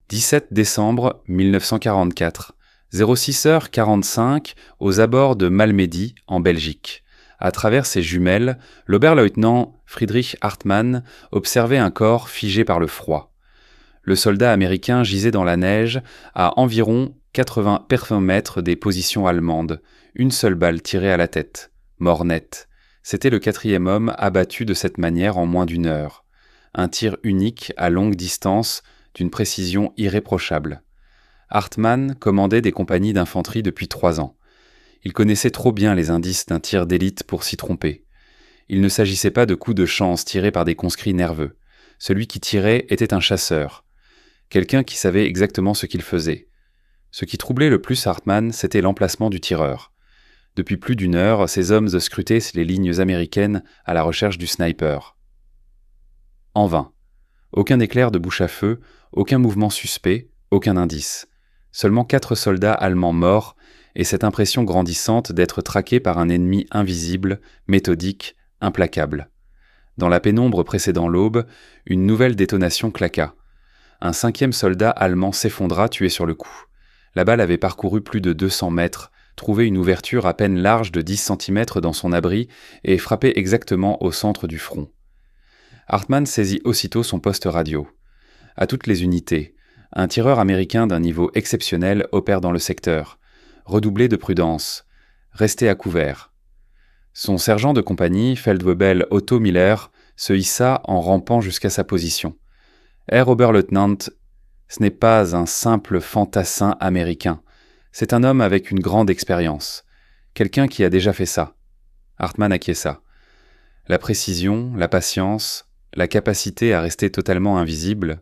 17 décembre 1944, 06h45 aux abords de Malmedy, en Belgique. À travers ses jumelles, l'Oberleutnant Friedrich Hartmann observait un corps figé par le froid. Le soldat américain gisait dans la neige à environ 80 mètres des positions allemandes, une seule balle tirée à la tête, mort net. C'était le 4e homme abattu de cette manière en moins d'une heure. Un tir unique à longue distance, d'une précision irréprochable. Hartmann commandait des compagnies d'infanterie depuis 3 ans. Il connaissait trop bien les indices d'un tir d'élite pour s'y tromper. Il ne s'agissait pas de coups de chance tirés par des conscrits nerveux. Celui qui tirait était un chasseur. Quelqu'un qui savait exactement ce qu'il faisait. Ce qui troublait le plus Hartmann, c'était l'emplacement du tireur. Depuis plus d'une heure, ces hommes scrutaient les lignes américaines à la recherche du sniper. En vain. Aucun éclair de bouche à feu, aucun mouvement suspect, aucun indice. Seulement 4 soldats allemands morts, et cette impression grandissante d'être traqués par un ennemi invisible, méthodique, implacable. Dans la pénombre précédant l'aube, une nouvelle détonation claqua. Un 5e soldat allemand s'effondra tué sur le coup. La balle avait parcouru plus de 200 mètres, trouvé une ouverture à peine large de 10 cm dans son abri et frappé exactement au centre du front. Hartmann saisit aussitôt son poste radio. À toutes les unités, un tireur américain d'un niveau exceptionnel opère dans le secteur. Redoublez de prudence. Restez à couvert. Son sergent de compagnie, Feldwebel Otto Miller, se hissa en rampant jusqu'à sa position. Herr Oberleutnant, ce n'est pas un simple fantassin américain. C'est un homme avec une grande expérience. Quelqu'un qui a déjà fait ça. Hartmann acquiesça. La précision, la patience, la capacité à rester totalement invisible,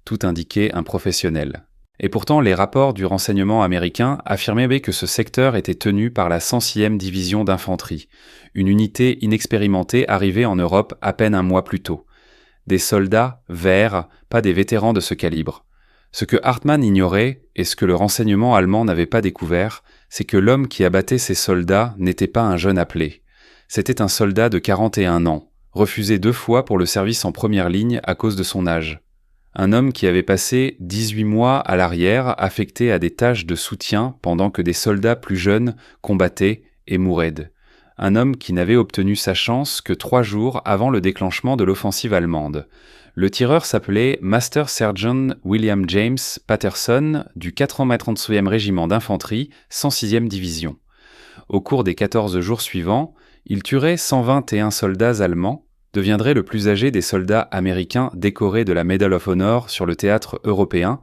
tout indiquait un professionnel. Et pourtant, les rapports du renseignement américain affirmaient que ce secteur était tenu par la 106e division d'infanterie, une unité inexpérimentée arrivée en Europe à peine un mois plus tôt. Des soldats verts, pas des vétérans de ce calibre. Ce que Hartmann ignorait, et ce que le renseignement allemand n'avait pas découvert, c'est que l'homme qui abattait ces soldats n'était pas un jeune appelé. C'était un soldat de 41 ans, refusé 2 fois pour le service en première ligne à cause de son âge. Un homme qui avait passé 18 mois à l'arrière, affecté à des tâches de soutien pendant que des soldats plus jeunes combattaient et mouraient. Un homme qui n'avait obtenu sa chance que 3 jours avant le déclenchement de l'offensive allemande. Le tireur s'appelait Master Sergeant William James Patterson du 432e régiment d'infanterie, 106e division. Au cours des 14 jours suivants, il tuerait 121 soldats allemands, deviendrait le plus âgé des soldats américains décorés de la Medal of Honor sur le théâtre européen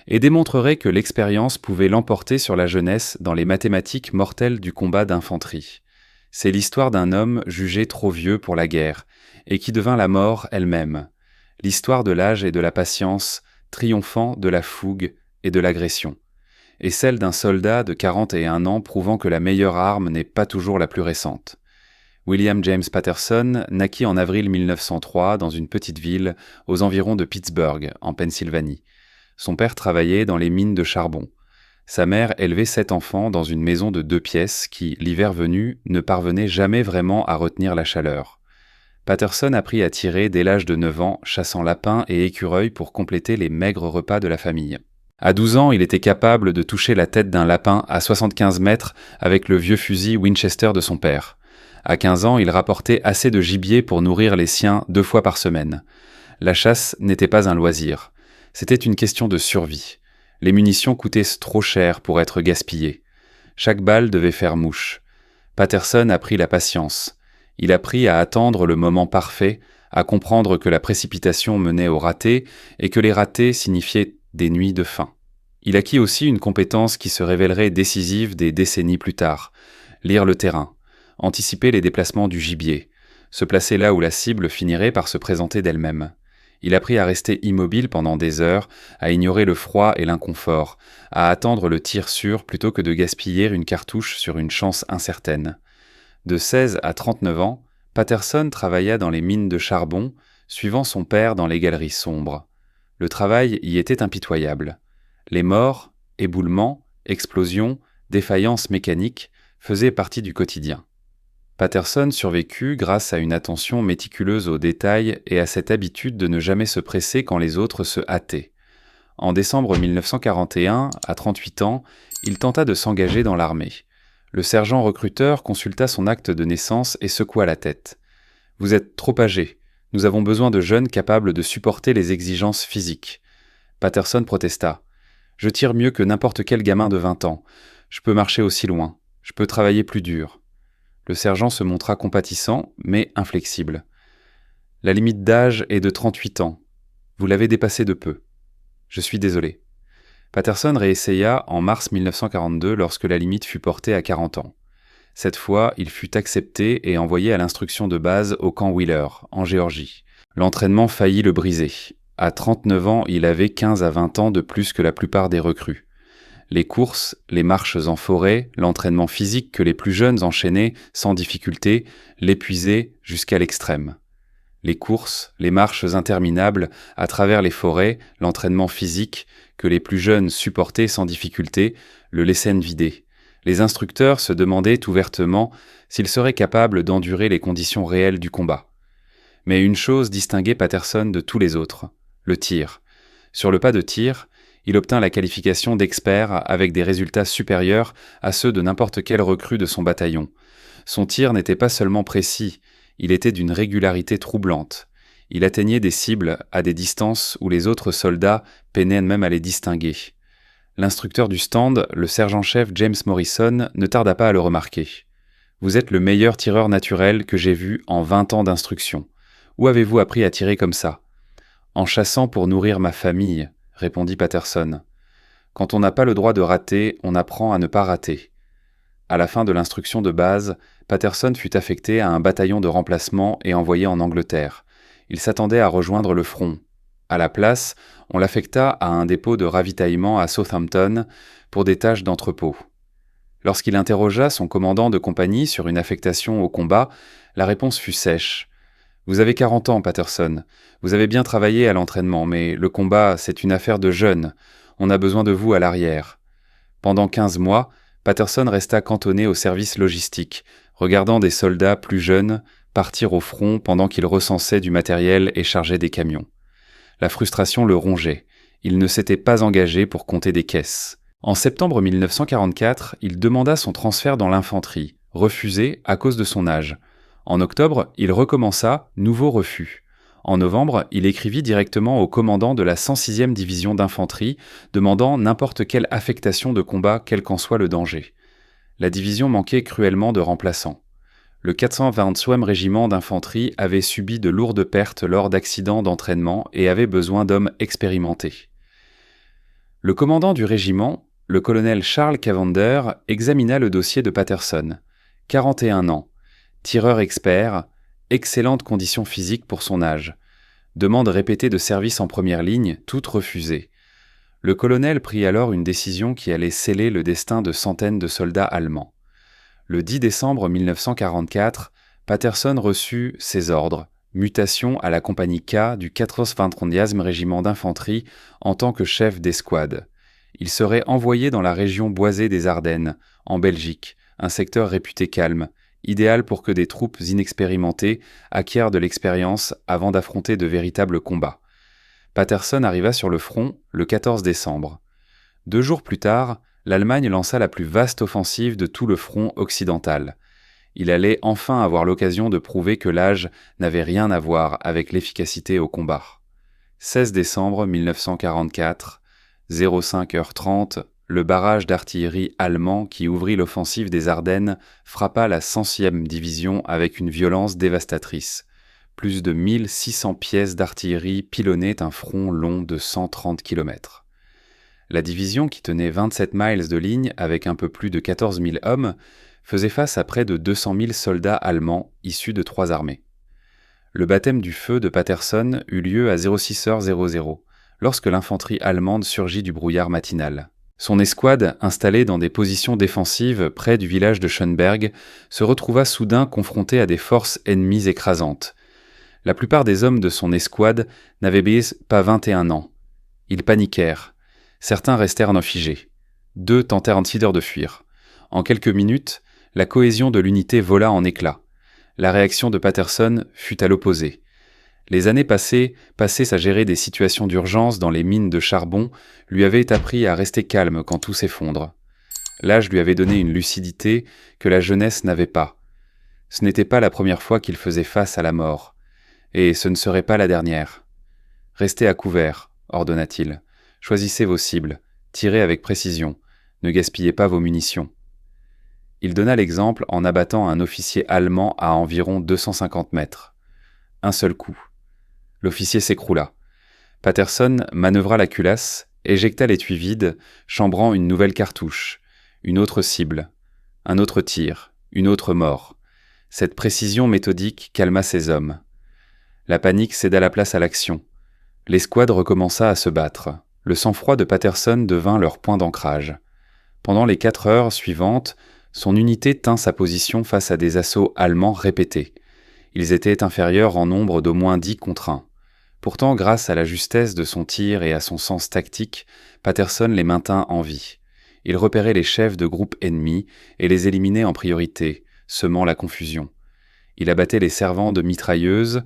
et démontrerait que l'expérience pouvait l'emporter sur la jeunesse dans les mathématiques mortelles du combat d'infanterie. C'est l'histoire d'un homme jugé trop vieux pour la guerre et qui devint la mort elle-même. L'histoire de l'âge et de la patience, triomphant de la fougue et de l'agression. Et celle d'un soldat de 41 ans prouvant que la meilleure arme n'est pas toujours la plus récente. William James Patterson naquit en avril 1903 dans une petite ville aux environs de Pittsburgh, en Pennsylvanie. Son père travaillait dans les mines de charbon. Sa mère élevait 7 enfants dans une maison de 2 pièces qui, l'hiver venu, ne parvenait jamais vraiment à retenir la chaleur. Patterson apprit à tirer dès l'âge de 9 ans, chassant lapins et écureuils pour compléter les maigres repas de la famille. À 12 ans, il était capable de toucher la tête d'un lapin à 75 mètres avec le vieux fusil Winchester de son père. À 15 ans, il rapportait assez de gibier pour nourrir les siens 2 fois par semaine. La chasse n'était pas un loisir. C'était une question de survie. Les munitions coûtaient trop cher pour être gaspillées. Chaque balle devait faire mouche. Patterson apprit la patience. Il apprit à attendre le moment parfait, à comprendre que la précipitation menait au raté et que les ratés signifiaient des nuits de faim. Il acquit aussi une compétence qui se révélerait décisive des décennies plus tard. Lire le terrain, anticiper les déplacements du gibier, se placer là où la cible finirait par se présenter d'elle-même. Il apprit à rester immobile pendant des heures, à ignorer le froid et l'inconfort, à attendre le tir sûr plutôt que de gaspiller une cartouche sur une chance incertaine. De 16 à 39 ans, Patterson travailla dans les mines de charbon, suivant son père dans les galeries sombres. Le travail y était impitoyable. Les morts, éboulements, explosions, défaillances mécaniques faisaient partie du quotidien. Patterson survécut grâce à une attention méticuleuse aux détails et à cette habitude de ne jamais se presser quand les autres se hâtaient. En décembre 1941, à 38 ans, il tenta de s'engager dans l'armée. Le sergent recruteur consulta son acte de naissance et secoua la tête. « Vous êtes trop âgé. Nous avons besoin de jeunes capables de supporter les exigences physiques. » Patterson protesta. « Je tire mieux que n'importe quel gamin de 20 ans. Je peux marcher aussi loin. Je peux travailler plus dur. » Le sergent se montra compatissant, mais inflexible. « La limite d'âge est de 38 ans. Vous l'avez dépassée de peu. Je suis désolé. » Patterson réessaya en mars 1942 lorsque la limite fut portée à 40 ans. Cette fois, il fut accepté et envoyé à l'instruction de base au camp Wheeler, en Géorgie. L'entraînement faillit le briser. À 39 ans, il avait 15 à 20 ans de plus que la plupart des recrues. Les courses, les marches en forêt, l'entraînement physique que les plus jeunes enchaînaient sans difficulté, l'épuisaient jusqu'à l'extrême. Les courses, les marches interminables à travers les forêts, l'entraînement physique que les plus jeunes supportaient sans difficulté, le laissaient vider. Les instructeurs se demandaient ouvertement s'ils seraient capables d'endurer les conditions réelles du combat. Mais une chose distinguait Patterson de tous les autres, le tir. Sur le pas de tir, il obtint la qualification d'expert avec des résultats supérieurs à ceux de n'importe quel recrue de son bataillon. Son tir n'était pas seulement précis, il était d'une régularité troublante. Il atteignait des cibles à des distances où les autres soldats peinaient même à les distinguer. L'instructeur du stand, le sergent-chef James Morrison, ne tarda pas à le remarquer. « Vous êtes le meilleur tireur naturel que j'ai vu en 20 ans d'instruction. Où avez-vous appris à tirer comme ça ?»« En chassant pour nourrir ma famille, » répondit Patterson. « Quand on n'a pas le droit de rater, on apprend à ne pas rater. » À la fin de l'instruction de base, Patterson fut affecté à un bataillon de remplacement et envoyé en Angleterre. Il s'attendait à rejoindre le front. À la place, on l'affecta à un dépôt de ravitaillement à Southampton pour des tâches d'entrepôt. Lorsqu'il interrogea son commandant de compagnie sur une affectation au combat, la réponse fut sèche. « Vous avez 40 ans, Patterson. Vous avez bien travaillé à l'entraînement, mais le combat, c'est une affaire de jeunes. On a besoin de vous à l'arrière. » Pendant 15 mois, Patterson resta cantonné au service logistique, regardant des soldats plus jeunes partir au front pendant qu'il recensait du matériel et chargeait des camions. La frustration le rongeait. Il ne s'était pas engagé pour compter des caisses. En septembre 1944, il demanda son transfert dans l'infanterie, refusé à cause de son âge. En octobre, il recommença, nouveau refus. En novembre, il écrivit directement au commandant de la 106e division d'infanterie, demandant n'importe quelle affectation de combat, quel qu'en soit le danger. La division manquait cruellement de remplaçants. Le 420e régiment d'infanterie avait subi de lourdes pertes lors d'accidents d'entraînement et avait besoin d'hommes expérimentés. Le commandant du régiment, le colonel Charles Cavender, examina le dossier de Patterson. 41 ans, tireur expert, excellentes conditions physiques pour son âge. Demande répétée de service en première ligne, toutes refusées. Le colonel prit alors une décision qui allait sceller le destin de centaines de soldats allemands. Le 10 décembre 1944, Patterson reçut ses ordres, mutation à la compagnie K du 423e régiment d'infanterie en tant que chef d'escouade. Il serait envoyé dans la région boisée des Ardennes, en Belgique, un secteur réputé calme, idéal pour que des troupes inexpérimentées acquièrent de l'expérience avant d'affronter de véritables combats. Patterson arriva sur le front le 14 décembre. 2 jours plus tard, l'Allemagne lança la plus vaste offensive de tout le front occidental. Il allait enfin avoir l'occasion de prouver que l'âge n'avait rien à voir avec l'efficacité au combat. 16 décembre 1944, 05h30, le barrage d'artillerie allemand qui ouvrit l'offensive des Ardennes frappa la 100e division avec une violence dévastatrice. Plus de 1600 pièces d'artillerie pilonnaient un front long de 130 km. La division, qui tenait 27 miles de ligne avec un peu plus de 14 000 hommes, faisait face à près de 200 000 soldats allemands issus de 3 armées. Le baptême du feu de Patterson eut lieu à 06h00, lorsque l'infanterie allemande surgit du brouillard matinal. Son escouade, installée dans des positions défensives près du village de Schönberg, se retrouva soudain confrontée à des forces ennemies écrasantes. La plupart des hommes de son escouade n'avaient pas 21 ans. Ils paniquèrent. Certains restèrent non figés. 2 tentèrent en de fuir. En quelques minutes, la cohésion de l'unité vola en éclats. La réaction de Patterson fut à l'opposé. Les années passées à gérer des situations d'urgence dans les mines de charbon lui avaient appris à rester calme quand tout s'effondre. L'âge lui avait donné une lucidité que la jeunesse n'avait pas. Ce n'était pas la première fois qu'il faisait face à la mort, et ce ne serait pas la dernière. « Restez à couvert », ordonna-t-il. « Choisissez vos cibles, tirez avec précision, ne gaspillez pas vos munitions. » Il donna l'exemple en abattant un officier allemand à environ 250 mètres. Un seul coup. L'officier s'écroula. Patterson manœuvra la culasse, éjecta l'étui vide, chambrant une nouvelle cartouche, une autre cible, un autre tir, une autre mort. Cette précision méthodique calma ses hommes. La panique céda la place à l'action. L'escouade recommença à se battre. Le sang-froid de Patterson devint leur point d'ancrage. Pendant les 4 heures suivantes, son unité tint sa position face à des assauts allemands répétés. Ils étaient inférieurs en nombre d'au moins 10 contre 1. Pourtant, grâce à la justesse de son tir et à son sens tactique, Patterson les maintint en vie. Il repérait les chefs de groupes ennemis et les éliminait en priorité, semant la confusion. Il abattait les servants de mitrailleuses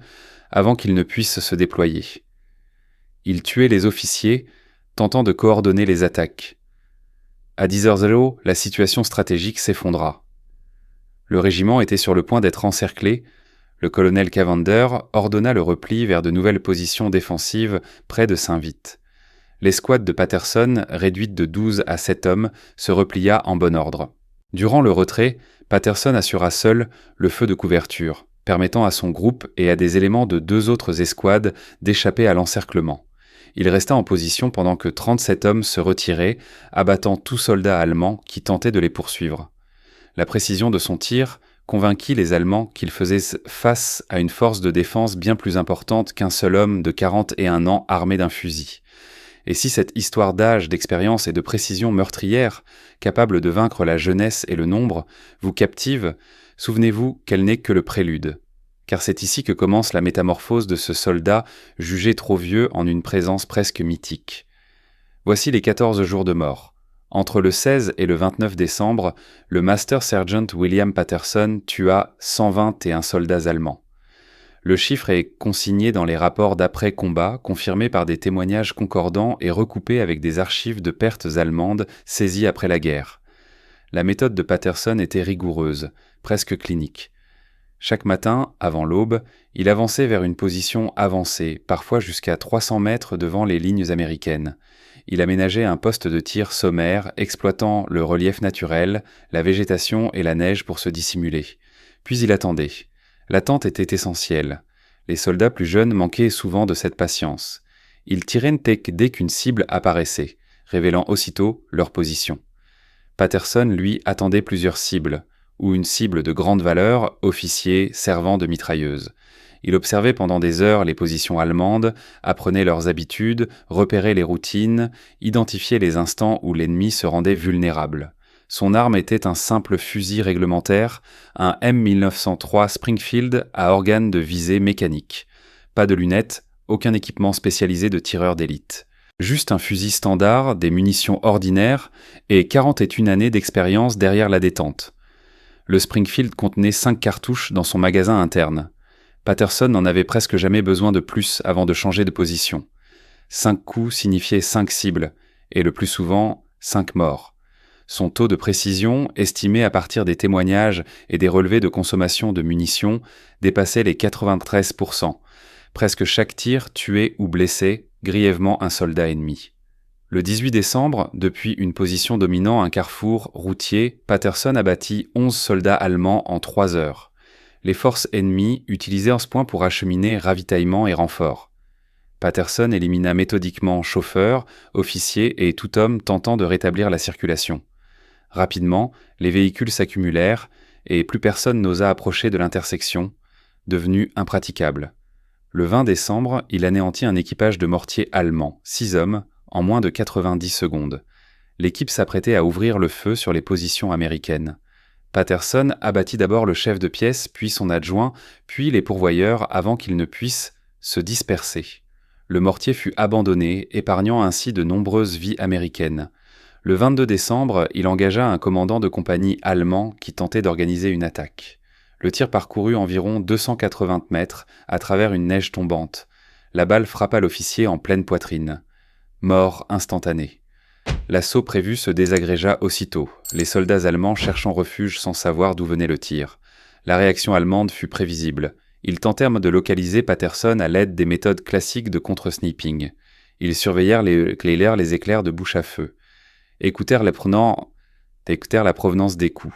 avant qu'ils ne puissent se déployer. Il tuait les officiers, tentant de coordonner les attaques. À 10h00, la situation stratégique s'effondra. Le régiment était sur le point d'être encerclé. Le colonel Cavender ordonna le repli vers de nouvelles positions défensives près de Saint-Vite. L'escouade de Patterson, réduite de 12 à 7 hommes, se replia en bon ordre. Durant le retrait, Patterson assura seul le feu de couverture, permettant à son groupe et à des éléments de 2 autres escouades d'échapper à l'encerclement. Il resta en position pendant que 37 hommes se retiraient, abattant tout soldat allemand qui tentait de les poursuivre. La précision de son tir convainquit les Allemands qu'ils faisaient face à une force de défense bien plus importante qu'un seul homme de 41 ans armé d'un fusil. Et si cette histoire d'âge, d'expérience et de précision meurtrière, capable de vaincre la jeunesse et le nombre, vous captive, souvenez-vous qu'elle n'est que le prélude. Car c'est ici que commence la métamorphose de ce soldat jugé trop vieux en une présence presque mythique. Voici les 14 jours de mort. Entre le 16 et le 29 décembre, le Master Sergeant William Patterson tua 121 soldats allemands. Le chiffre est consigné dans les rapports d'après-combat, confirmés par des témoignages concordants et recoupés avec des archives de pertes allemandes saisies après la guerre. La méthode de Patterson était rigoureuse, presque clinique. Chaque matin, avant l'aube, il avançait vers une position avancée, parfois jusqu'à 300 mètres devant les lignes américaines. Il aménageait un poste de tir sommaire, exploitant le relief naturel, la végétation et la neige pour se dissimuler. Puis il attendait. L'attente était essentielle. Les soldats plus jeunes manquaient souvent de cette patience. Ils tiraient dès qu'une cible apparaissait, révélant aussitôt leur position. Patterson, lui, attendait plusieurs cibles, ou une cible de grande valeur, officiers, servants de mitrailleuses. Il observait pendant des heures les positions allemandes, apprenait leurs habitudes, repérait les routines, identifiait les instants où l'ennemi se rendait vulnérable. Son arme était un simple fusil réglementaire, un M1903 Springfield à organe de visée mécanique. Pas de lunettes, aucun équipement spécialisé de tireur d'élite. Juste un fusil standard, des munitions ordinaires et 41 années d'expérience derrière la détente. Le Springfield contenait 5 cartouches dans son magasin interne. Patterson n'en avait presque jamais besoin de plus avant de changer de position. 5 coups signifiaient 5 cibles, et le plus souvent, 5 morts. Son taux de précision, estimé à partir des témoignages et des relevés de consommation de munitions, dépassait les 93%. Presque chaque tir tuait ou blessait grièvement un soldat ennemi. Le 18 décembre, depuis une position dominant un carrefour routier, Patterson abattit 11 soldats allemands en 3 heures. Les forces ennemies utilisèrent ce point pour acheminer ravitaillement et renforts. Patterson élimina méthodiquement chauffeurs, officiers et tout homme tentant de rétablir la circulation. Rapidement, les véhicules s'accumulèrent et plus personne n'osa approcher de l'intersection, devenue impraticable. Le 20 décembre, il anéantit un équipage de mortiers allemands, 6 hommes, en moins de 90 secondes. L'équipe s'apprêtait à ouvrir le feu sur les positions américaines. Patterson abattit d'abord le chef de pièce, puis son adjoint, puis les pourvoyeurs avant qu'ils ne puissent se disperser. Le mortier fut abandonné, épargnant ainsi de nombreuses vies américaines. Le 22 décembre, il engagea un commandant de compagnie allemand qui tentait d'organiser une attaque. Le tir parcourut environ 280 mètres à travers une neige tombante. La balle frappa l'officier en pleine poitrine. Mort instantanée. L'assaut prévu se désagrégea aussitôt, les soldats allemands cherchant refuge sans savoir d'où venait le tir. La réaction allemande fut prévisible. Ils tentèrent de localiser Patterson à l'aide des méthodes classiques de contre-sniping. Ils surveillèrent les éclairs de bouche à feu. Écoutèrent la provenance des coups.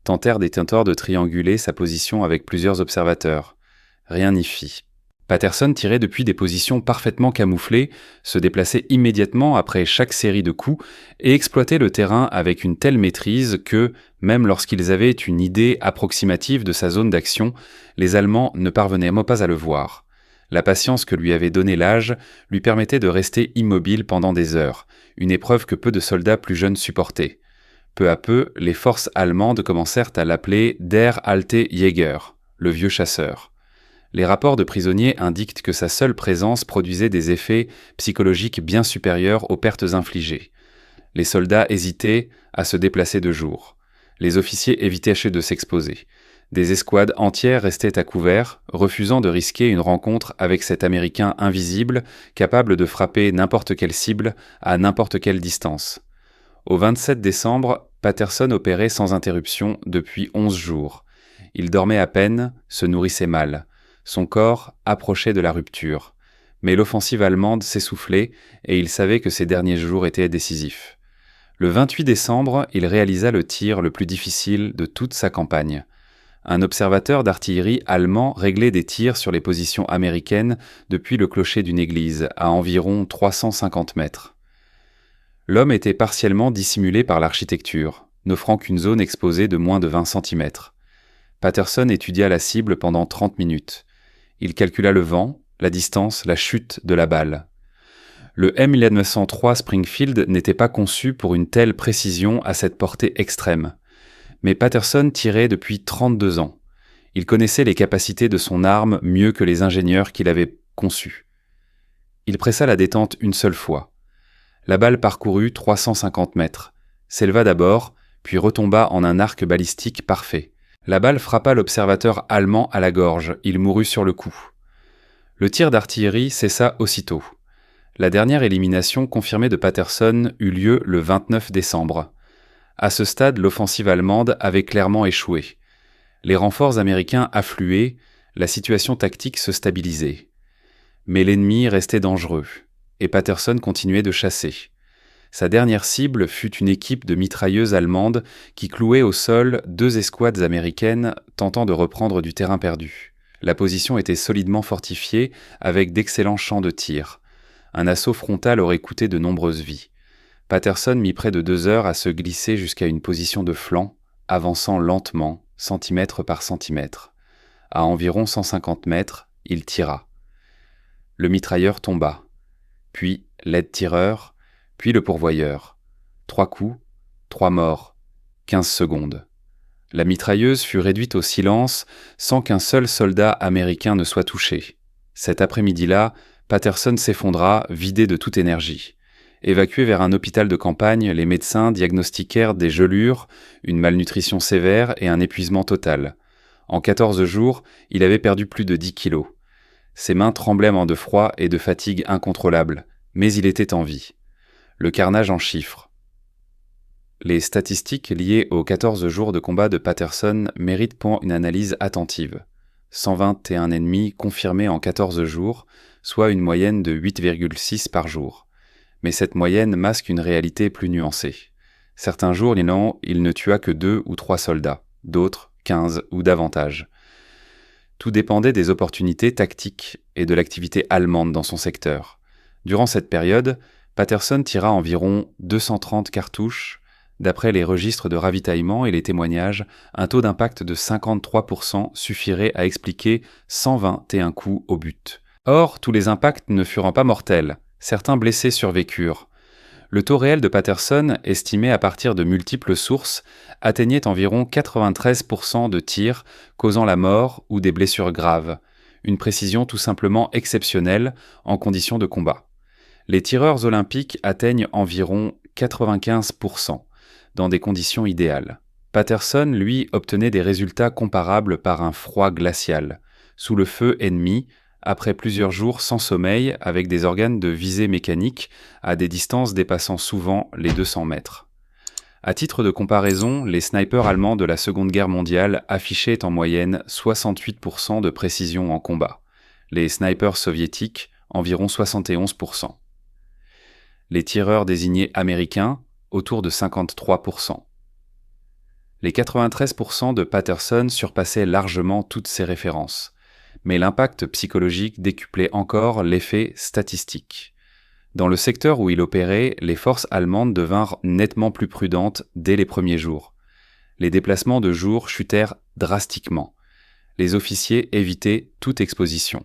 Tentèrent détenteurs de trianguler sa position avec plusieurs observateurs. Rien n'y fit. Patterson tirait depuis des positions parfaitement camouflées, se déplaçait immédiatement après chaque série de coups et exploitait le terrain avec une telle maîtrise que, même lorsqu'ils avaient une idée approximative de sa zone d'action, les Allemands ne parvenaient pas à le voir. La patience que lui avait donnée l'âge lui permettait de rester immobile pendant des heures, une épreuve que peu de soldats plus jeunes supportaient. Peu à peu, les forces allemandes commencèrent à l'appeler Der alte Jäger, le vieux chasseur. Les rapports de prisonniers indiquent que sa seule présence produisait des effets psychologiques bien supérieurs aux pertes infligées. Les soldats hésitaient à se déplacer de jour. Les officiers évitaient de s'exposer. Des escouades entières restaient à couvert, refusant de risquer une rencontre avec cet Américain invisible, capable de frapper n'importe quelle cible à n'importe quelle distance. Au 27 décembre, Patterson opérait sans interruption depuis 11 jours. Il dormait à peine, se nourrissait mal. Son corps approchait de la rupture. Mais l'offensive allemande s'essoufflait et il savait que ces derniers jours étaient décisifs. Le 28 décembre, il réalisa le tir le plus difficile de toute sa campagne. Un observateur d'artillerie allemand réglait des tirs sur les positions américaines depuis le clocher d'une église, à environ 350 mètres. L'homme était partiellement dissimulé par l'architecture, n'offrant qu'une zone exposée de moins de 20 cm. Patterson étudia la cible pendant 30 minutes. Il calcula le vent, la distance, la chute de la balle. Le M1903 Springfield n'était pas conçu pour une telle précision à cette portée extrême. Mais Patterson tirait depuis 32 ans. Il connaissait les capacités de son arme mieux que les ingénieurs qui l'avaient conçue. Il pressa la détente une seule fois. La balle parcourut 350 mètres, s'éleva d'abord, puis retomba en un arc balistique parfait. La balle frappa l'observateur allemand à la gorge, il mourut sur le coup. Le tir d'artillerie cessa aussitôt. La dernière élimination confirmée de Patterson eut lieu le 29 décembre. À ce stade, l'offensive allemande avait clairement échoué. Les renforts américains affluaient, la situation tactique se stabilisait. Mais l'ennemi restait dangereux, et Patterson continuait de chasser. Sa dernière cible fut une équipe de mitrailleuses allemandes qui clouait au sol 2 escouades américaines tentant de reprendre du terrain perdu. La position était solidement fortifiée avec d'excellents champs de tir. Un assaut frontal aurait coûté de nombreuses vies. Patterson mit près de 2 heures à se glisser jusqu'à une position de flanc, avançant lentement, centimètre par centimètre. À environ 150 mètres, il tira. Le mitrailleur tomba. Puis l'aide-tireur, puis le pourvoyeur. 3 coups, 3 morts, 15 secondes. La mitrailleuse fut réduite au silence sans qu'un seul soldat américain ne soit touché. Cet après-midi-là, Patterson s'effondra, vidé de toute énergie. Évacué vers un hôpital de campagne, les médecins diagnostiquèrent des gelures, une malnutrition sévère et un épuisement total. En 14 jours, il avait perdu plus de 10 kilos. Ses mains tremblaient de froid et de fatigue incontrôlable, mais il était en vie. Le carnage en chiffres. Les statistiques liées aux 14 jours de combat de Patterson méritent une analyse attentive. 121 ennemis confirmés en 14 jours, soit une moyenne de 8,6 par jour. Mais cette moyenne masque une réalité plus nuancée. Certains jours, il ne tua que 2 ou 3 soldats, d'autres 15 ou davantage. Tout dépendait des opportunités tactiques et de l'activité allemande dans son secteur. Durant cette période, Patterson tira environ 230 cartouches. D'après les registres de ravitaillement et les témoignages, un taux d'impact de 53% suffirait à expliquer 121 coups au but. Or, tous les impacts ne furent pas mortels. Certains blessés survécurent. Le taux réel de Patterson, estimé à partir de multiples sources, atteignait environ 93% de tirs causant la mort ou des blessures graves. Une précision tout simplement exceptionnelle en conditions de combat. Les tireurs olympiques atteignent environ 95%, dans des conditions idéales. Patterson, lui, obtenait des résultats comparables par un froid glacial, sous le feu ennemi, après plusieurs jours sans sommeil avec des organes de visée mécanique à des distances dépassant souvent les 200 mètres. À titre de comparaison, les snipers allemands de la Seconde Guerre mondiale affichaient en moyenne 68% de précision en combat. Les snipers soviétiques, environ 71%. Les tireurs désignés américains, autour de 53%. Les 93% de Patterson surpassaient largement toutes ces références, mais l'impact psychologique décuplait encore l'effet statistique. Dans le secteur où il opérait, les forces allemandes devinrent nettement plus prudentes dès les premiers jours. Les déplacements de jour chutèrent drastiquement. Les officiers évitaient toute exposition.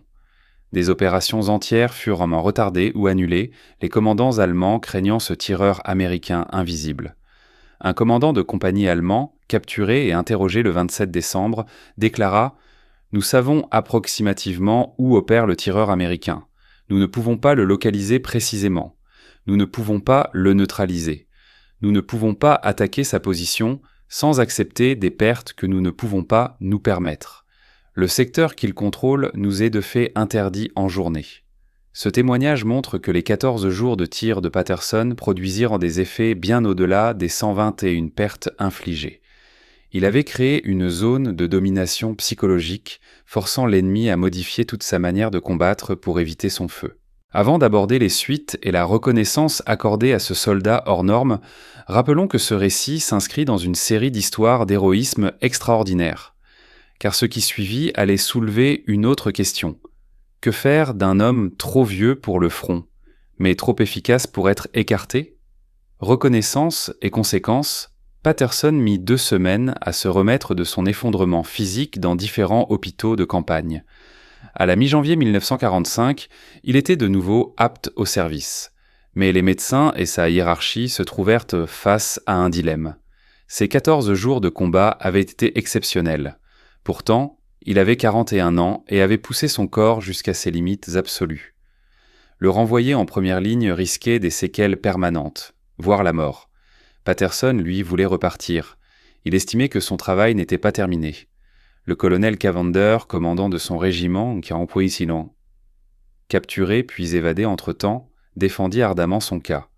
Des opérations entières furent retardées ou annulées, les commandants allemands craignant ce tireur américain invisible. Un commandant de compagnie allemand, capturé et interrogé le 27 décembre, déclara « Nous savons approximativement où opère le tireur américain. Nous ne pouvons pas le localiser précisément. Nous ne pouvons pas le neutraliser. Nous ne pouvons pas attaquer sa position sans accepter des pertes que nous ne pouvons pas nous permettre. Le secteur qu'il contrôle nous est de fait interdit en journée. » Ce témoignage montre que les 14 jours de tir de Patterson produisirent des effets bien au-delà des 121 pertes infligées. Il avait créé une zone de domination psychologique, forçant l'ennemi à modifier toute sa manière de combattre pour éviter son feu. Avant d'aborder les suites et la reconnaissance accordée à ce soldat hors norme, rappelons que ce récit s'inscrit dans une série d'histoires d'héroïsme extraordinaire. Car ce qui suivit allait soulever une autre question. Que faire d'un homme trop vieux pour le front, mais trop efficace pour être écarté ? Reconnaissance et conséquence, Patterson mit 2 semaines à se remettre de son effondrement physique dans différents hôpitaux de campagne. À la mi-janvier 1945, il était de nouveau apte au service. Mais les médecins et sa hiérarchie se trouvèrent face à un dilemme. Ces 14 jours de combat avaient été exceptionnels. Pourtant, il avait 41 ans et avait poussé son corps jusqu'à ses limites absolues. Le renvoyer en première ligne risquait des séquelles permanentes, voire la mort. Patterson, lui, voulait repartir. Il estimait que son travail n'était pas terminé. Le colonel Cavender, commandant de son régiment, capturé puis évadé entre-temps, défendit ardemment son cas.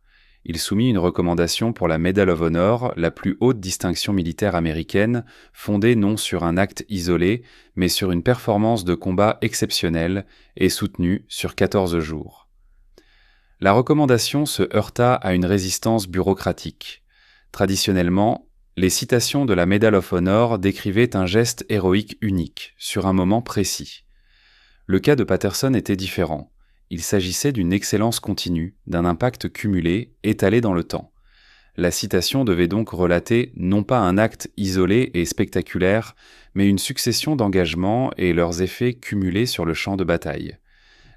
Il soumit une recommandation pour la Medal of Honor, la plus haute distinction militaire américaine, fondée non sur un acte isolé, mais sur une performance de combat exceptionnelle et soutenue sur 14 jours. La recommandation se heurta à une résistance bureaucratique. Traditionnellement, les citations de la Medal of Honor décrivaient un geste héroïque unique, sur un moment précis. Le cas de Patterson était différent. Il s'agissait d'une excellence continue, d'un impact cumulé, étalé dans le temps. La citation devait donc relater non pas un acte isolé et spectaculaire, mais une succession d'engagements et leurs effets cumulés sur le champ de bataille.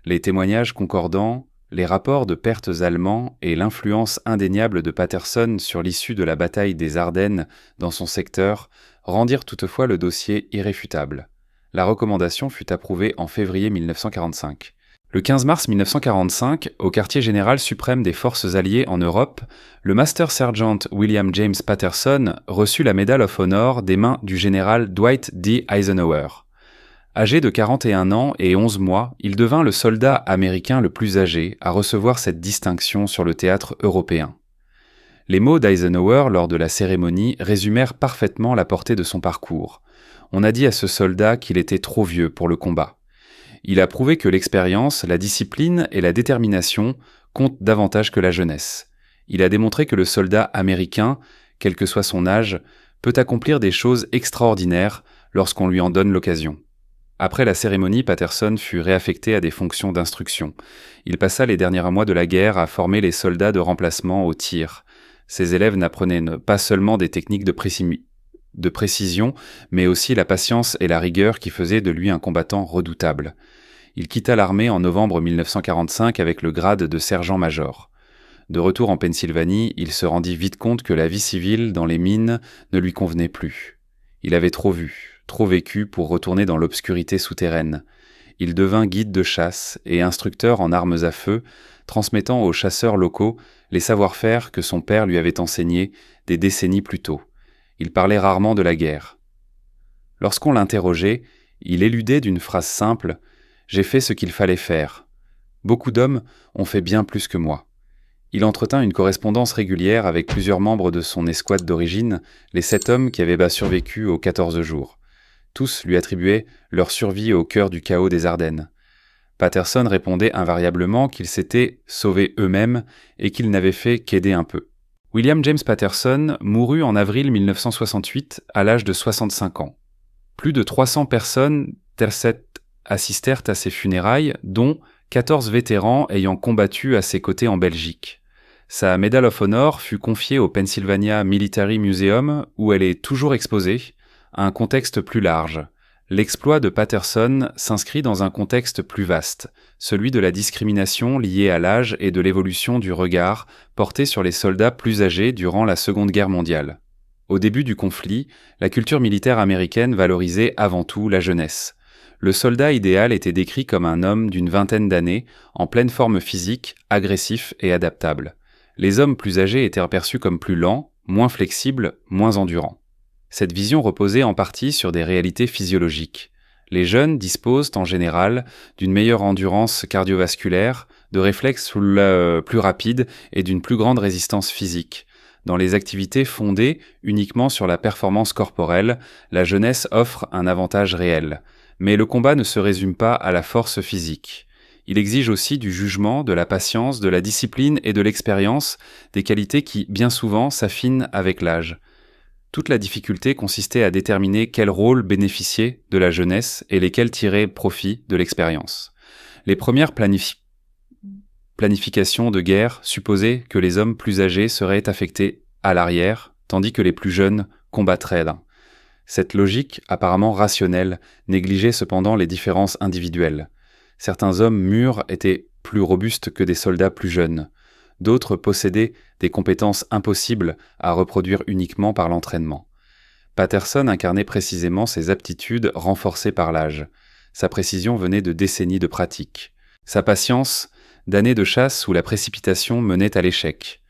Les témoignages concordants, les rapports de pertes allemands et l'influence indéniable de Patterson sur l'issue de la bataille des Ardennes dans son secteur rendirent toutefois le dossier irréfutable. La recommandation fut approuvée en février 1945. Le 15 mars 1945, au quartier général suprême des forces alliées en Europe, le Master Sergeant William James Patterson reçut la Medal of Honor des mains du général Dwight D. Eisenhower. Âgé de 41 ans et 11 mois, il devint le soldat américain le plus âgé à recevoir cette distinction sur le théâtre européen. Les mots d'Eisenhower lors de la cérémonie résumèrent parfaitement la portée de son parcours. On a dit à ce soldat qu'il était trop vieux pour le combat. Il a prouvé que l'expérience, la discipline et la détermination comptent davantage que la jeunesse. Il a démontré que le soldat américain, quel que soit son âge, peut accomplir des choses extraordinaires lorsqu'on lui en donne l'occasion. Après la cérémonie, Patterson fut réaffecté à des fonctions d'instruction. Il passa les derniers mois de la guerre à former les soldats de remplacement au tir. Ses élèves n'apprenaient pas seulement des techniques de précision, mais aussi la patience et la rigueur qui faisaient de lui un combattant redoutable. Il quitta l'armée en novembre 1945 avec le grade de sergent-major. De retour en Pennsylvanie, il se rendit vite compte que la vie civile dans les mines ne lui convenait plus. Il avait trop vu, trop vécu pour retourner dans l'obscurité souterraine. Il devint guide de chasse et instructeur en armes à feu, transmettant aux chasseurs locaux les savoir-faire que son père lui avait enseignés des décennies plus tôt. Il parlait rarement de la guerre. Lorsqu'on l'interrogeait, il éludait d'une phrase simple « J'ai fait ce qu'il fallait faire. Beaucoup d'hommes ont fait bien plus que moi. » Il entretint une correspondance régulière avec plusieurs membres de son escouade d'origine, les 7 hommes qui avaient survécu aux 14 jours. Tous lui attribuaient leur survie au cœur du chaos des Ardennes. Patterson répondait invariablement qu'ils s'étaient sauvés eux-mêmes et qu'ils n'avaient fait qu'aider un peu. William James Patterson mourut en avril 1968 à l'âge de 65 ans. Plus de 300 personnes assistèrent à ses funérailles, dont 14 vétérans ayant combattu à ses côtés en Belgique. Sa Medal of Honor fut confiée au Pennsylvania Military Museum, où elle est toujours exposée, à un contexte plus large. L'exploit de Patterson s'inscrit dans un contexte plus vaste, celui de la discrimination liée à l'âge et de l'évolution du regard porté sur les soldats plus âgés durant la Seconde Guerre mondiale. Au début du conflit, la culture militaire américaine valorisait avant tout la jeunesse. Le soldat idéal était décrit comme un homme d'une vingtaine d'années, en pleine forme physique, agressif et adaptable. Les hommes plus âgés étaient perçus comme plus lents, moins flexibles, moins endurants. Cette vision reposait en partie sur des réalités physiologiques. Les jeunes disposent en général d'une meilleure endurance cardiovasculaire, de réflexes plus rapides et d'une plus grande résistance physique. Dans les activités fondées uniquement sur la performance corporelle, la jeunesse offre un avantage réel. Mais le combat ne se résume pas à la force physique. Il exige aussi du jugement, de la patience, de la discipline et de l'expérience, des qualités qui, bien souvent, s'affinent avec l'âge. Toute la difficulté consistait à déterminer quel rôle bénéficier de la jeunesse et lesquels tirer profit de l'expérience. Les premières planifications de guerre supposaient que les hommes plus âgés seraient affectés à l'arrière, tandis que les plus jeunes combattraient. Cette logique, apparemment rationnelle, négligeait cependant les différences individuelles. Certains hommes mûrs étaient plus robustes que des soldats plus jeunes. D'autres possédaient des compétences impossibles à reproduire uniquement par l'entraînement. Patterson incarnait précisément ces aptitudes renforcées par l'âge. Sa précision venait de décennies de pratique. Sa patience, d'années de chasse où la précipitation menait à l'échec.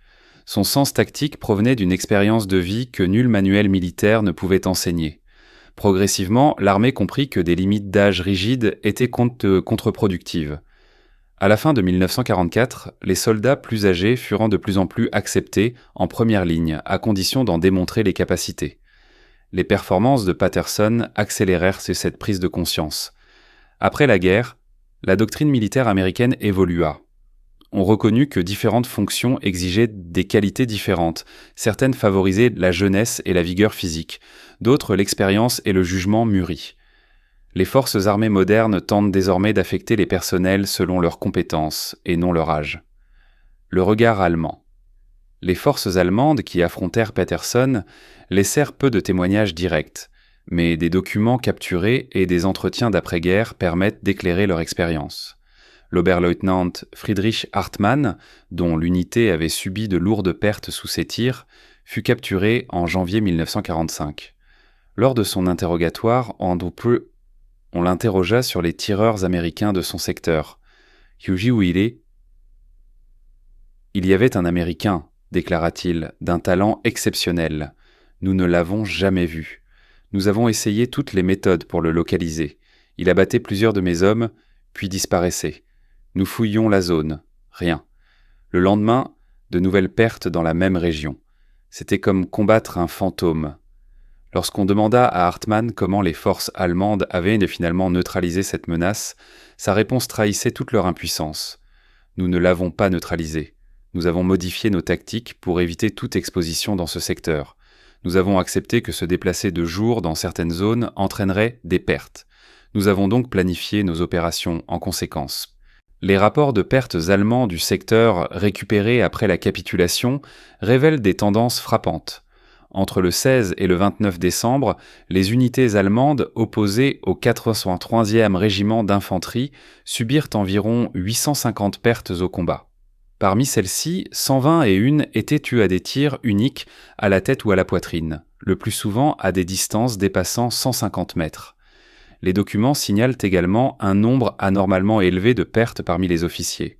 Son sens tactique provenait d'une expérience de vie que nul manuel militaire ne pouvait enseigner. Progressivement, l'armée comprit que des limites d'âge rigides étaient contre-productives. À la fin de 1944, les soldats plus âgés furent de plus en plus acceptés en première ligne, à condition d'en démontrer les capacités. Les performances de Patterson accélérèrent cette prise de conscience. Après la guerre, la doctrine militaire américaine évolua. On reconnut que différentes fonctions exigeaient des qualités différentes. Certaines favorisaient la jeunesse et la vigueur physique, d'autres l'expérience et le jugement mûri. Les forces armées modernes tentent désormais d'affecter les personnels selon leurs compétences et non leur âge. Le regard allemand. Les forces allemandes qui affrontèrent Patterson laissèrent peu de témoignages directs, mais des documents capturés et des entretiens d'après-guerre permettent d'éclairer leur expérience. L'Oberleutnant Friedrich Hartmann, dont l'unité avait subi de lourdes pertes sous ses tirs, fut capturé en janvier 1945. Lors de son interrogatoire, on l'interrogea sur les tireurs américains de son secteur. Hughie Wiley. « Il y avait un Américain, déclara-t-il, d'un talent exceptionnel. Nous ne l'avons jamais vu. Nous avons essayé toutes les méthodes pour le localiser. Il abattait plusieurs de mes hommes, puis disparaissait. Nous fouillions la zone. Rien. Le lendemain, de nouvelles pertes dans la même région. C'était comme combattre un fantôme. » Lorsqu'on demanda à Hartmann comment les forces allemandes avaient finalement neutralisé cette menace, sa réponse trahissait toute leur impuissance. « Nous ne l'avons pas neutralisée. Nous avons modifié nos tactiques pour éviter toute exposition dans ce secteur. Nous avons accepté que se déplacer de jour dans certaines zones entraînerait des pertes. Nous avons donc planifié nos opérations en conséquence. » Les rapports de pertes allemands du secteur récupérés après la capitulation révèlent des tendances frappantes. Entre le 16 et le 29 décembre, les unités allemandes opposées au 83e régiment d'infanterie subirent environ 850 pertes au combat. Parmi celles-ci, 121 étaient tuées à des tirs uniques à la tête ou à la poitrine, le plus souvent à des distances dépassant 150 mètres. Les documents signalent également un nombre anormalement élevé de pertes parmi les officiers.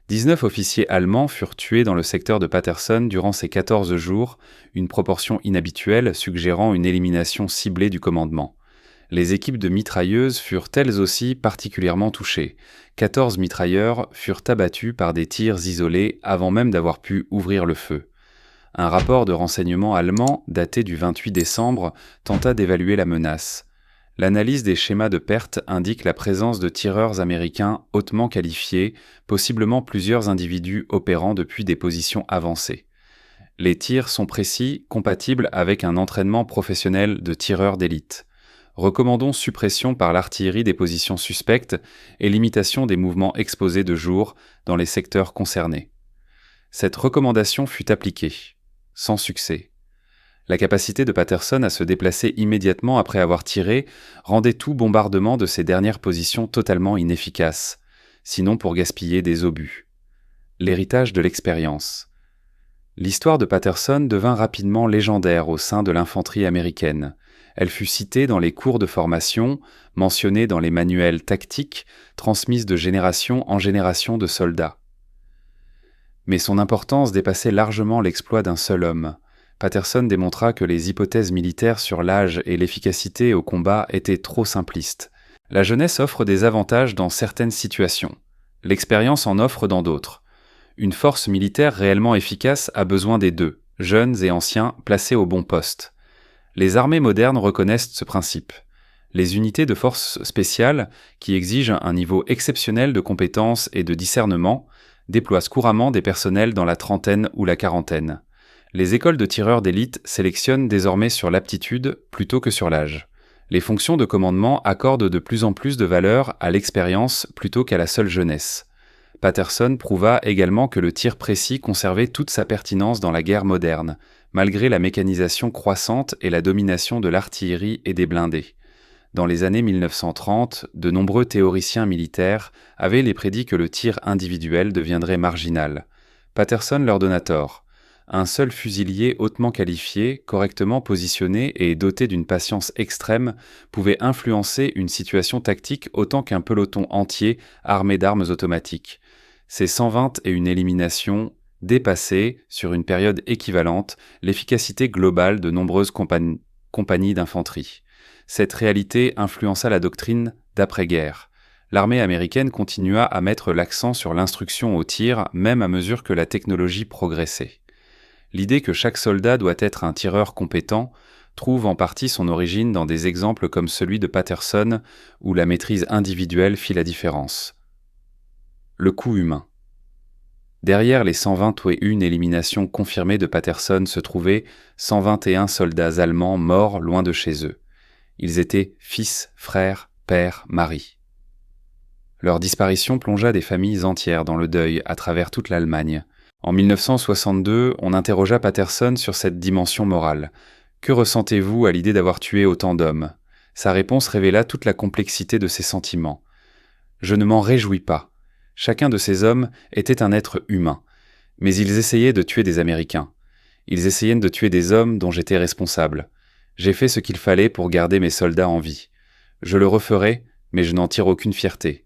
19 officiers allemands furent tués dans le secteur de Patterson durant ces 14 jours, une proportion inhabituelle suggérant une élimination ciblée du commandement. Les équipes de mitrailleuses furent elles aussi particulièrement touchées. 14 mitrailleurs furent abattus par des tirs isolés avant même d'avoir pu ouvrir le feu. Un rapport de renseignement allemand, daté du 28 décembre, tenta d'évaluer la menace. L'analyse des schémas de perte indique la présence de tireurs américains hautement qualifiés, possiblement plusieurs individus opérant depuis des positions avancées. Les tirs sont précis, compatibles avec un entraînement professionnel de tireurs d'élite. Recommandons suppression par l'artillerie des positions suspectes et limitation des mouvements exposés de jour dans les secteurs concernés. Cette recommandation fut appliquée, sans succès. La capacité de Patterson à se déplacer immédiatement après avoir tiré rendait tout bombardement de ces dernières positions totalement inefficace, sinon pour gaspiller des obus. L'héritage de l'expérience. L'histoire de Patterson devint rapidement légendaire au sein de l'infanterie américaine. Elle fut citée dans les cours de formation, mentionnée dans les manuels tactiques, transmise de génération en génération de soldats. Mais son importance dépassait largement l'exploit d'un seul homme. Patterson démontra que les hypothèses militaires sur l'âge et l'efficacité au combat étaient trop simplistes. La jeunesse offre des avantages dans certaines situations. L'expérience en offre dans d'autres. Une force militaire réellement efficace a besoin des deux, jeunes et anciens, placés au bon poste. Les armées modernes reconnaissent ce principe. Les unités de forces spéciales, qui exigent un niveau exceptionnel de compétences et de discernement, déploient couramment des personnels dans la trentaine ou la quarantaine. Les écoles de tireurs d'élite sélectionnent désormais sur l'aptitude plutôt que sur l'âge. Les fonctions de commandement accordent de plus en plus de valeur à l'expérience plutôt qu'à la seule jeunesse. Patterson prouva également que le tir précis conservait toute sa pertinence dans la guerre moderne, malgré la mécanisation croissante et la domination de l'artillerie et des blindés. Dans les années 1930, de nombreux théoriciens militaires avaient les prédit que le tir individuel deviendrait marginal. Patterson leur donna tort. Un seul fusilier hautement qualifié, correctement positionné et doté d'une patience extrême pouvait influencer une situation tactique autant qu'un peloton entier armé d'armes automatiques. Ces 120 et une élimination dépassaient, sur une période équivalente, l'efficacité globale de nombreuses compagnies d'infanterie. Cette réalité influença la doctrine d'après-guerre. L'armée américaine continua à mettre l'accent sur l'instruction au tir, même à mesure que la technologie progressait. L'idée que chaque soldat doit être un tireur compétent trouve en partie son origine dans des exemples comme celui de Patterson, où la maîtrise individuelle fit la différence. Le coût humain. Derrière les 121 éliminations confirmées de Patterson se trouvaient 121 soldats allemands morts loin de chez eux. Ils étaient fils, frères, pères, maris. Leur disparition plongea des familles entières dans le deuil à travers toute l'Allemagne. En 1962, on interrogea Patterson sur cette dimension morale. « Que ressentez-vous à l'idée d'avoir tué autant d'hommes » Sa réponse révéla toute la complexité de ses sentiments. « Je ne m'en réjouis pas. Chacun de ces hommes était un être humain. Mais ils essayaient de tuer des Américains. Ils essayaient de tuer des hommes dont j'étais responsable. J'ai fait ce qu'il fallait pour garder mes soldats en vie. Je le referai, mais je n'en tire aucune fierté. »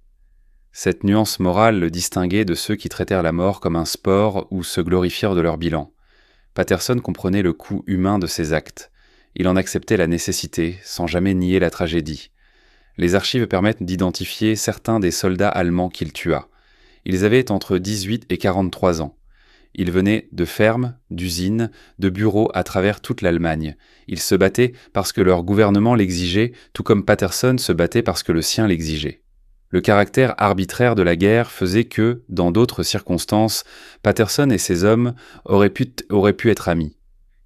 Cette nuance morale le distinguait de ceux qui traitèrent la mort comme un sport ou se glorifièrent de leur bilan. Patterson comprenait le coût humain de ses actes. Il en acceptait la nécessité, sans jamais nier la tragédie. Les archives permettent d'identifier certains des soldats allemands qu'il tua. Ils avaient entre 18 et 43 ans. Ils venaient de fermes, d'usines, de bureaux à travers toute l'Allemagne. Ils se battaient parce que leur gouvernement l'exigeait, tout comme Patterson se battait parce que le sien l'exigeait. Le caractère arbitraire de la guerre faisait que, dans d'autres circonstances, Patterson et ses hommes auraient pu être amis.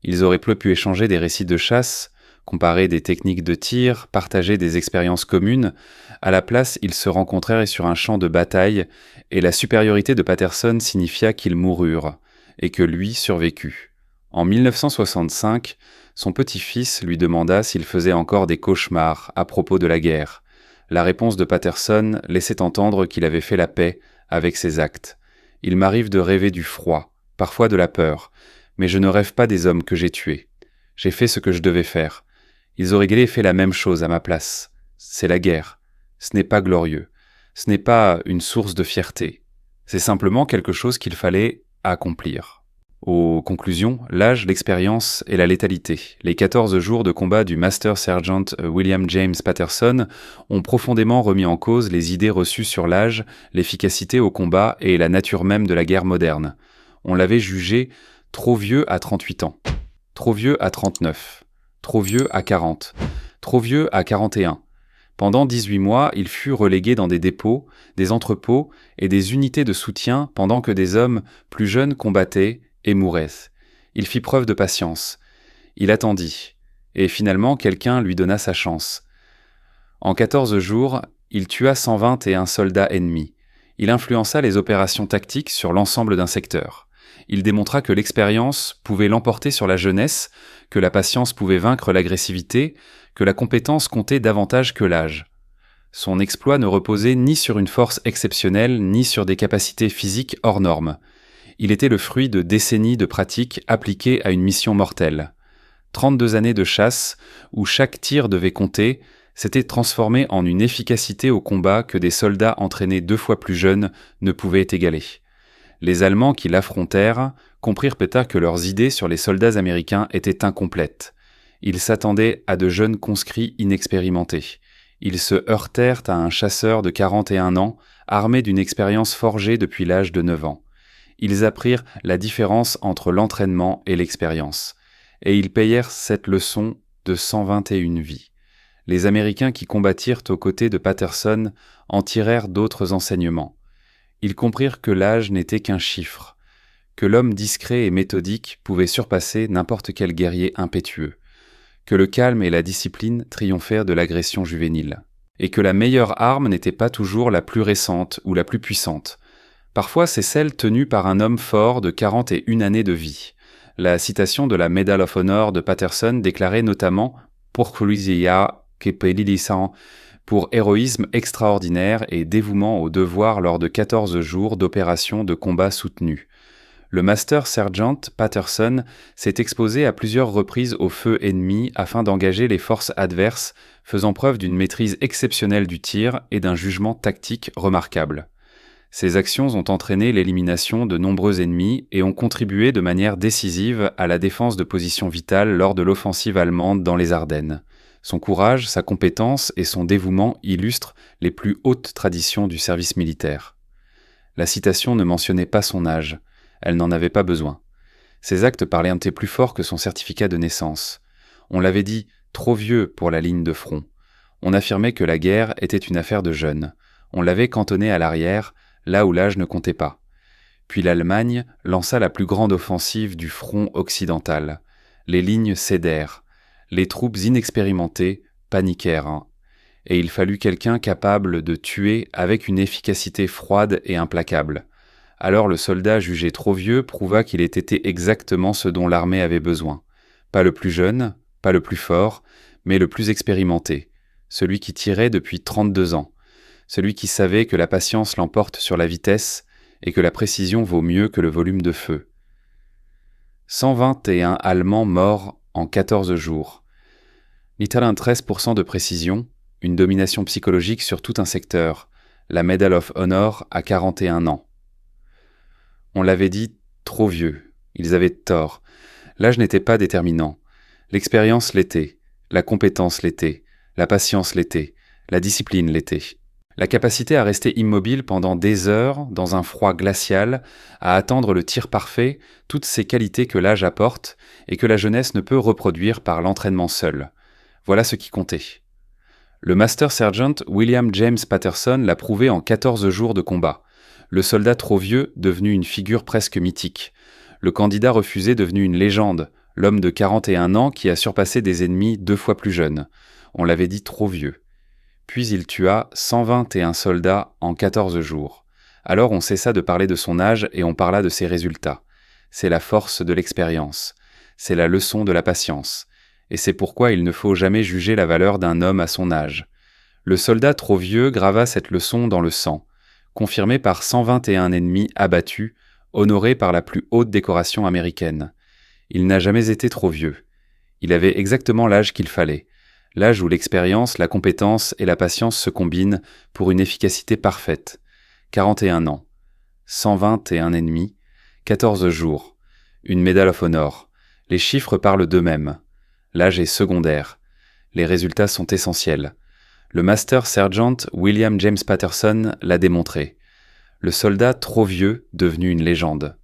Ils auraient pu échanger des récits de chasse, comparer des techniques de tir, partager des expériences communes. À la place, ils se rencontrèrent sur un champ de bataille, et la supériorité de Patterson signifia qu'ils moururent, et que lui survécut. En 1965, son petit-fils lui demanda s'il faisait encore des cauchemars à propos de la guerre. La réponse de Patterson laissait entendre qu'il avait fait la paix avec ses actes. « Il m'arrive de rêver du froid, parfois de la peur, mais je ne rêve pas des hommes que j'ai tués. J'ai fait ce que je devais faire. Ils auraient fait la même chose à ma place. C'est la guerre. Ce n'est pas glorieux. Ce n'est pas une source de fierté. C'est simplement quelque chose qu'il fallait accomplir. Aux conclusions, l'âge, l'expérience et la létalité. Les 14 jours de combat du Master Sergeant William James Patterson ont profondément remis en cause les idées reçues sur l'âge, l'efficacité au combat et la nature même de la guerre moderne. On l'avait jugé trop vieux à 38 ans, trop vieux à 39, trop vieux à 40, trop vieux à 41. Pendant 18 mois, il fut relégué dans des dépôts, des entrepôts et des unités de soutien pendant que des hommes plus jeunes combattaient et mouraient. Il fit preuve de patience. Il attendit. Et finalement, quelqu'un lui donna sa chance. En 14 jours, il tua 121 soldats ennemis. Il influença les opérations tactiques sur l'ensemble d'un secteur. Il démontra que l'expérience pouvait l'emporter sur la jeunesse, que la patience pouvait vaincre l'agressivité, que la compétence comptait davantage que l'âge. Son exploit ne reposait ni sur une force exceptionnelle, ni sur des capacités physiques hors normes. Il était le fruit de décennies de pratiques appliquées à une mission mortelle. 32 années de chasse, où chaque tir devait compter, s'étaient transformées en une efficacité au combat que des soldats entraînés 2 fois plus jeunes ne pouvaient égaler. Les Allemands qui l'affrontèrent comprirent peut-être que leurs idées sur les soldats américains étaient incomplètes. Ils s'attendaient à de jeunes conscrits inexpérimentés. Ils se heurtèrent à un chasseur de 41 ans, armé d'une expérience forgée depuis l'âge de 9 ans. Ils apprirent la différence entre l'entraînement et l'expérience. Et ils payèrent cette leçon de 121 vies. Les Américains qui combattirent aux côtés de Patterson en tirèrent d'autres enseignements. Ils comprirent que l'âge n'était qu'un chiffre, que l'homme discret et méthodique pouvait surpasser n'importe quel guerrier impétueux, que le calme et la discipline triomphèrent de l'agression juvénile, et que la meilleure arme n'était pas toujours la plus récente ou la plus puissante. Parfois, c'est celle tenue par un homme fort de 41 années de vie. La citation de la Medal of Honor de Patterson déclarait notamment « Pour cruisia que pelilisan » pour héroïsme extraordinaire et dévouement au devoir lors de 14 jours d'opérations de combat soutenues. Le Master Sergeant Patterson s'est exposé à plusieurs reprises au feu ennemi afin d'engager les forces adverses, faisant preuve d'une maîtrise exceptionnelle du tir et d'un jugement tactique remarquable. Ces actions ont entraîné l'élimination de nombreux ennemis et ont contribué de manière décisive à la défense de positions vitales lors de l'offensive allemande dans les Ardennes. Son courage, sa compétence et son dévouement illustrent les plus hautes traditions du service militaire. La citation ne mentionnait pas son âge. Elle n'en avait pas besoin. Ses actes parlaient un peu plus fort que son certificat de naissance. On l'avait dit trop vieux pour la ligne de front. On affirmait que la guerre était une affaire de jeunes. On l'avait cantonné à l'arrière, là où l'âge ne comptait pas. Puis l'Allemagne lança la plus grande offensive du front occidental. Les lignes cédèrent. Les troupes inexpérimentées paniquèrent. Et il fallut quelqu'un capable de tuer avec une efficacité froide et implacable. Alors le soldat jugé trop vieux prouva qu'il était été exactement ce dont l'armée avait besoin. Pas le plus jeune, pas le plus fort, mais le plus expérimenté, celui qui tirait depuis 32 ans, celui qui savait que la patience l'emporte sur la vitesse et que la précision vaut mieux que le volume de feu. 121 Allemands morts en 14 jours. Littéralement 13% de précision, une domination psychologique sur tout un secteur, la Medal of Honor à 41 ans. On l'avait dit trop vieux, ils avaient tort. L'âge n'était pas déterminant. L'expérience l'était, la compétence l'était, la patience l'était, la discipline l'était. La capacité à rester immobile pendant des heures, dans un froid glacial, à attendre le tir parfait, toutes ces qualités que l'âge apporte et que la jeunesse ne peut reproduire par l'entraînement seul. Voilà ce qui comptait. Le Master Sergeant William James Patterson l'a prouvé en 14 jours de combat. Le soldat trop vieux, devenu une figure presque mythique. Le candidat refusé, devenu une légende. L'homme de 41 ans qui a surpassé des ennemis 2 fois plus jeunes. On l'avait dit trop vieux. Puis il tua 121 soldats en 14 jours. Alors on cessa de parler de son âge et on parla de ses résultats. C'est la force de l'expérience. C'est la leçon de la patience. Et c'est pourquoi il ne faut jamais juger la valeur d'un homme à son âge. Le soldat trop vieux grava cette leçon dans le sang, confirmé par 121 ennemis abattus, honorés par la plus haute décoration américaine. Il n'a jamais été trop vieux. Il avait exactement l'âge qu'il fallait, l'âge où l'expérience, la compétence et la patience se combinent pour une efficacité parfaite. 41 ans. 121 ennemis, 14 jours, une Medal of Honor. Les chiffres parlent d'eux-mêmes. L'âge est secondaire. Les résultats sont essentiels. Le Master Sergeant William James Patterson l'a démontré. Le soldat trop vieux devenu une légende.